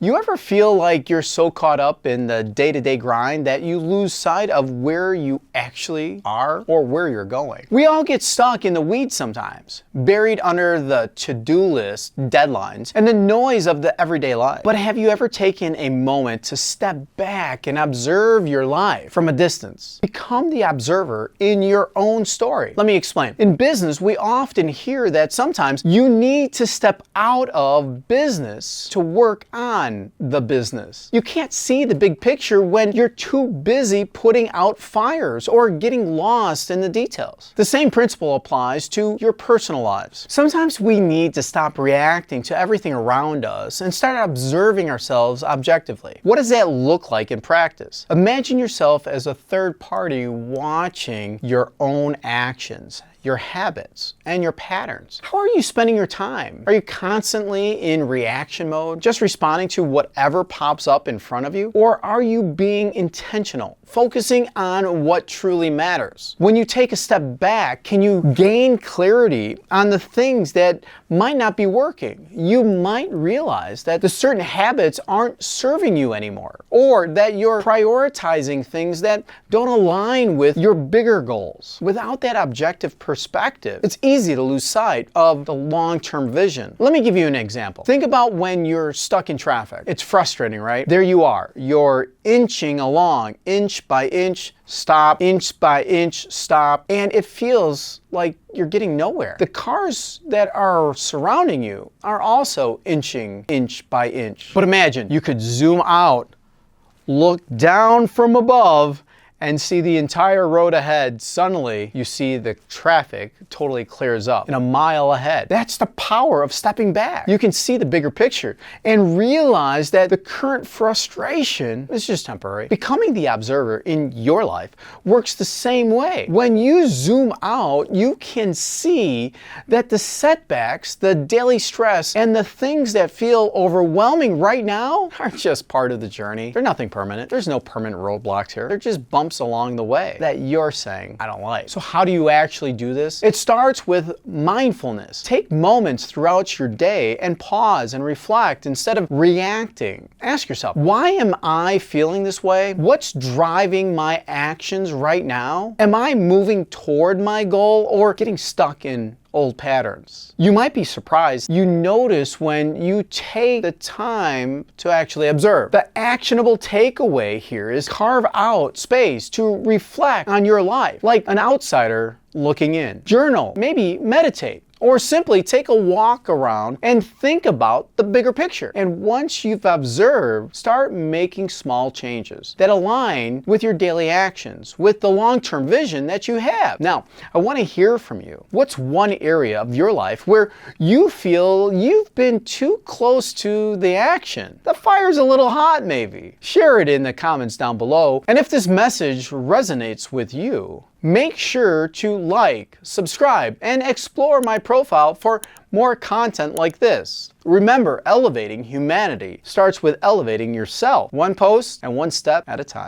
You ever feel like you're so caught up in the day-to-day grind that you lose sight of where you actually are or where you're going? We all get stuck in the weeds sometimes, buried under the to-do list, deadlines, and the noise of the everyday life. But have you ever taken a moment to step back and observe your life from a distance? Become the observer in your own story. Let me explain. In business, we often hear that sometimes you need to step out of business to work on the business. You can't see the big picture when you're too busy putting out fires or getting lost in the details. The same principle applies to your personal lives. Sometimes we need to stop reacting to everything around us and start observing ourselves objectively. What does that look like in practice? Imagine yourself as a third party watching your own actions, your habits, and your patterns. How are you spending your time? Are you constantly in reaction mode, just responding to whatever pops up in front of you? Or are you being intentional, focusing on what truly matters? When you take a step back, can you gain clarity on the things that might not be working? You might realize that the certain habits aren't serving you anymore, or that you're prioritizing things that don't align with your bigger goals. Without that objective perspective, it's easy to lose sight of the long-term vision. Let me give you an example. Think about when you're stuck in traffic. It's frustrating, right? There you are. You're inching along, inch by inch, stop, inch by inch, stop, and it feels like you're getting nowhere. The cars that are surrounding you are also inching inch by inch. But imagine you could zoom out, look down from above, and see the entire road ahead. Suddenly, you see the traffic totally clears up in a mile ahead. That's the power of stepping back. You can see the bigger picture and realize that the current frustration is just temporary. Becoming the observer in your life works the same way. When you zoom out, you can see that the setbacks, the daily stress, and the things that feel overwhelming right now are just part of the journey. They're nothing permanent. There's no permanent roadblocks here. They're just bumps along the way that you're saying, I don't like. So how do you actually do this? It starts with mindfulness. Take moments throughout your day and pause and reflect instead of reacting. Ask yourself, why am I feeling this way? What's driving my actions right now? Am I moving toward my goal or getting stuck in old patterns? You might be surprised. You notice when you take the time to actually observe. The actionable takeaway here is carve out space to reflect on your life, like an outsider looking in. Journal, maybe meditate, or simply take a walk around and think about the bigger picture. And once you've observed, start making small changes that align with your daily actions, with the long-term vision that you have. Now, I want to hear from you. What's one area of your life where you feel you've been too close to the action? The fire's a little hot, maybe. Share it in the comments down below. And if this message resonates with you, make sure to like, subscribe, and explore my profile for more content like this. Remember, elevating humanity starts with elevating yourself, one post and one step at a time.